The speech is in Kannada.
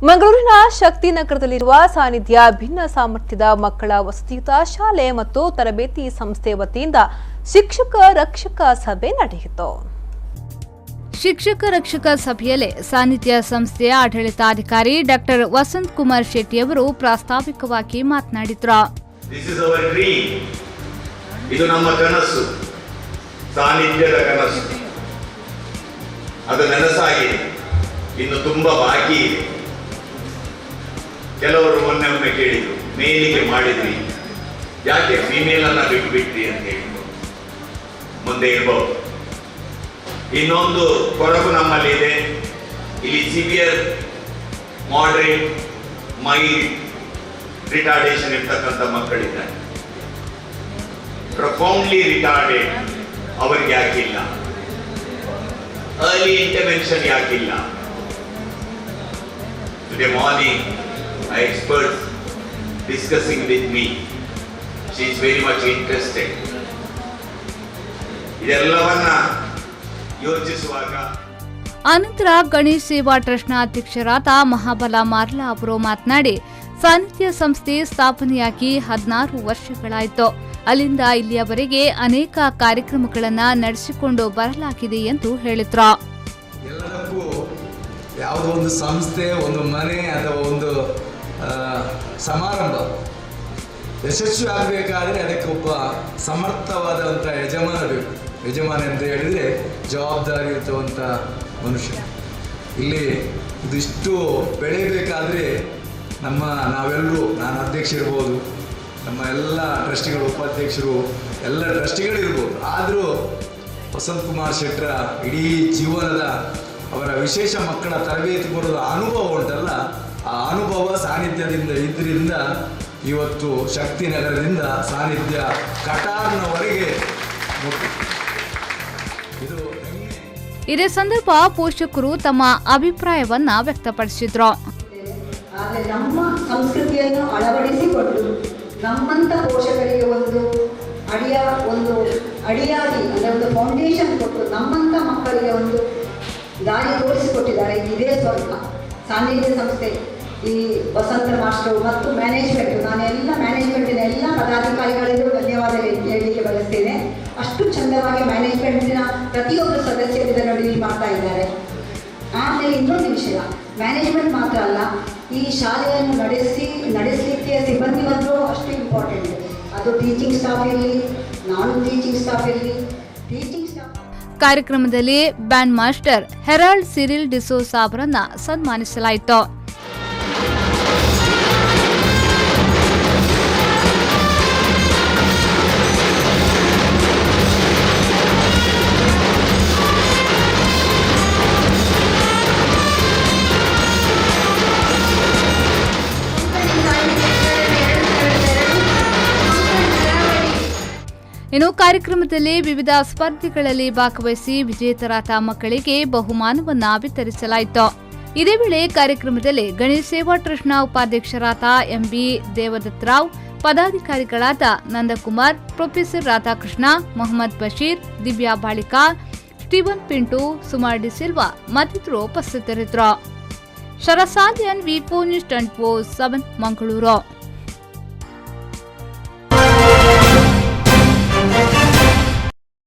ಮಂಗಳೂರಿನ ಶಕ್ತಿನಗರದಲ್ಲಿರುವ ಸಾನ್ನಿಧ್ಯ ಭಿನ್ನ ಸಾಮರ್ಥ್ಯದ ಮಕ್ಕಳ ವಸತಿಯುತ ಶಾಲೆ ಮತ್ತು ತರಬೇತಿ ಸಂಸ್ಥೆ ವತಿಯಿಂದ ಶಿಕ್ಷಕ ರಕ್ಷಕ ಸಭೆ ನಡೆಯಿತು. ಶಿಕ್ಷಕ ರಕ್ಷಕ ಸಭೆಯಲ್ಲಿ ಸಾನ್ನಿಧ್ಯ ಸಂಸ್ಥೆಯ ಆಡಳಿತಾಧಿಕಾರಿ ಡಾಕ್ಟರ್ ವಸಂತ್ ಕುಮಾರ್ ಶೆಟ್ಟಿ ಅವರು ಪ್ರಾಸ್ತಾವಿಕವಾಗಿ ಮಾತನಾಡಿದರು. ಇದು ನಮ್ಮ ಕನಸು, ಸಾನ್ನಿಧ್ಯದ ಕನಸು. ಅದು ನನಸಾಗಿದೆ, ಇನ್ನು ತುಂಬಾ ಬಾಕಿ ಇದೆ. ಕೆಲವರು ಮೊನ್ನೆ ಕೇಳಿದ್ರು, ಮೇಲಿಗೆ ಮಾಡಿದ್ರಿ, ಯಾಕೆ ಫೀಮೇಲ್ ಅನ್ನ ಬಿಟ್ಬಿಟ್ರಿ ಅಂತ ಹೇಳಿದ್ರು. ಮುಂದೆ ಇರಬಹುದು. ಇನ್ನೊಂದು ಕೊರಗು ನಮ್ಮಲ್ಲಿ ಇದೆ. ಇಲ್ಲಿ ಸಿವಿಯರ್, ಮಾಡರೇಟ್, ಮೈಲ್ಡ್ ರಿಟಾರ್ಡೇಷನ್ ಇರ್ತಕ್ಕಂಥ ಮಕ್ಕಳಿದ್ದಾರೆ. ಪ್ರೊಫೌಂಡ್ಲಿ ರಿಟಾರ್ಡೆಡ್ ಅವರಿಗೆ ಯಾಕಿಲ್ಲ, ಅರ್ಲಿ ಇಂಟರ್ವೆನ್ಷನ್ ಯಾಕಿಲ್ಲ. Today morning, my experts discussing with me, she is very much interested. ಇದೆಲ್ಲವನ್ನ ಯೋಚಿಸುವಾಗ ಅನಂತರ ಗಣೇಶ್ ಸೇವಾ ಟ್ರಸ್ಟ್ನ ಅಧ್ಯಕ್ಷರಾದ ಮಹಾಬಲ ಮಾರ್ಲಾ ಅವರು ಮಾತನಾಡಿ, ಸಾನ್ನಿಧ್ಯ ಸಂಸ್ಥೆ ಸ್ಥಾಪನೆಯಾಗಿ 16 ವರ್ಷಗಳಾಯಿತು. ಅಲ್ಲಿಂದ ಇಲ್ಲಿಯವರೆಗೆ ಅನೇಕ ಕಾರ್ಯಕ್ರಮಗಳನ್ನು ನಡೆಸಿಕೊಂಡು ಬರಲಾಗಿದೆ ಎಂದು ಹೇಳಿದ್ರು. ಎಲ್ಲದಕ್ಕೂ ಯಾವುದೋ ಒಂದು ಸಂಸ್ಥೆ, ಒಂದು ಮನೆ ಅಥವಾ ಒಂದು ಸಮಾರಂಭ ಯಶಸ್ವಿ ಆಗಬೇಕಾದ್ರೆ ಅದಕ್ಕೆ ಒಬ್ಬ ಸಮರ್ಥವಾದಂಥ ಯಜಮಾನ ಬೇಕು. ಯಜಮಾನ ಅಂತ ಹೇಳಿದರೆ ಜವಾಬ್ದಾರಿ ಇರುವಂಥ ಮನುಷ್ಯ. ಇಲ್ಲಿ ಇದಿಷ್ಟು ಬೆಳೆಯಬೇಕಾದ್ರೆ ನಾವೆಲ್ಲರೂ, ನಾನು ಅಧ್ಯಕ್ಷ ಇರ್ಬೋದು, ನಮ್ಮ ಎಲ್ಲ ಟ್ರಸ್ಟಿಗಳು, ಉಪಾಧ್ಯಕ್ಷರು, ಎಲ್ಲ ಟ್ರಸ್ಟಿಗಳಿರ್ಬೋದು. ಆದರೂ ವಸಂತ್ ಕುಮಾರ್ ಶೆಟ್ಟರ ಇಡೀ ಜೀವನದ ಅವರ ವಿಶೇಷ ಮಕ್ಕಳ ತರಬೇತಿ ಕೊಡೋದು ಅನುಭವ ಉಂಟಲ್ಲ, ಆ ಅನುಭವ ಸಾನ್ನಿಧ್ಯದಿಂದ ಇದರಿಂದ ಇವತ್ತು ಶಕ್ತಿನಗರದಿಂದ ಸಾನ್ನಿಧ್ಯ ಕಟಾರ್ನವರೆಗೆ ಇದು. ಇದೇ ಸಂದರ್ಭ ಪೋಷಕರು ತಮ್ಮ ಅಭಿಪ್ರಾಯವನ್ನ ವ್ಯಕ್ತಪಡಿಸಿದ್ರು. ಆದರೆ ನಮ್ಮ ಸಂಸ್ಕೃತಿಯನ್ನು ಅಳವಡಿಸಿಕೊಂಡು ನಮ್ಮಂಥ ಪೋಷಕರಿಗೆ ಒಂದು ಅಡಿಯಾಗಿ ಅಂದರೆ ಒಂದು ಫೌಂಡೇಶನ್ ಕೊಟ್ಟು ನಮ್ಮಂಥ ಮಕ್ಕಳಿಗೆ ಒಂದು ದಾರಿ ತೋರಿಸಿಕೊಟ್ಟಿದ್ದಾರೆ. ಇದೇ ಸ್ವರ್ಗ ಸಾನ್ನಿಧ್ಯ ಸಂಸ್ಥೆ. ಈ ವಸಂತ ಮಾಸ್ಟರ್ ಮತ್ತು ಮ್ಯಾನೇಜ್ಮೆಂಟ್, ನಾನೆಲ್ಲ ಮ್ಯಾನೇಜ್ಮೆಂಟಿನ ಎಲ್ಲ ಪದಾಧಿಕಾರಿಗಳಿಗೂ ಧನ್ಯವಾದ ಹೇಳಲಿಕ್ಕೆ ಬಯಸ್ತೇನೆ. ಅಷ್ಟು ಚಂದವಾಗಿ ಮ್ಯಾನೇಜ್ಮೆಂಟಿನ ಪ್ರತಿಯೊಬ್ಬರು ಸದಸ್ಯರು ಇದನ್ನು ಡೀಲ್ ಮಾಡ್ತಾ ಇದ್ದಾರೆ. ಆಮೇಲೆ ಇನ್ನೊಂದು ವಿಷಯ, ಮ್ಯಾನೇಜ್ಮೆಂಟ್ ಮಾತ್ರ ಅಲ್ಲ, ಈ ಶಾಲೆಯನ್ನು ನಡೆಸಲಿಕ್ಕೆ ಸಿಬ್ಬಂದಿ ಬಂದರೂ ಅಷ್ಟು ಇಂಪಾರ್ಟೆಂಟ್. ಅದು ಟೀಚಿಂಗ್ ಸ್ಟಾಫ್ ಇರಲಿ, ನಾನ್ ಟೀಚಿಂಗ್ ಸ್ಟಾಫ್ ಇರಲಿ, ಟೀಚಿಂಗ್ ಸ್ಟಾಫ್. ಕಾರ್ಯಕ್ರಮದಲ್ಲಿ band master Harold Cyril D'Souza ಅವರನ್ನ ಸನ್ಮಾನಿಸಲಾಯಿತು. ಇನ್ನು ಕಾರ್ಯಕ್ರಮದಲ್ಲಿ ವಿವಿಧ ಸ್ಪರ್ಧೆಗಳಲ್ಲಿ ಭಾಗವಹಿಸಿ ವಿಜೇತರಾದ ಮಕ್ಕಳಿಗೆ ಬಹುಮಾನವನ್ನ ವಿತರಿಸಲಾಯಿತು. ಇದೇ ವೇಳೆ ಕಾರ್ಯಕ್ರಮದಲ್ಲಿ ಗಣೇಶ್ ಸೇವಾ ಟ್ರಸ್ಟ್ನ ಉಪಾಧ್ಯಕ್ಷರಾದ ಎಂಬಿ ದೇವದತ್ತರಾವ್, ಪದಾಧಿಕಾರಿಗಳಾದ Nandakumar, professor Radhakrishna, Mohammed Basheer, Divya Balika, Steven Pinto, Sumar D Silva ಮತ್ತಿತರರು ಉಪಸ್ಥಿತರಿದ್ದರು. ಶರಸಾಲಿಯನ್ ವಿ4 ನ್ಯೂಸ್ 24/7 ಮಂಗಳೂರು.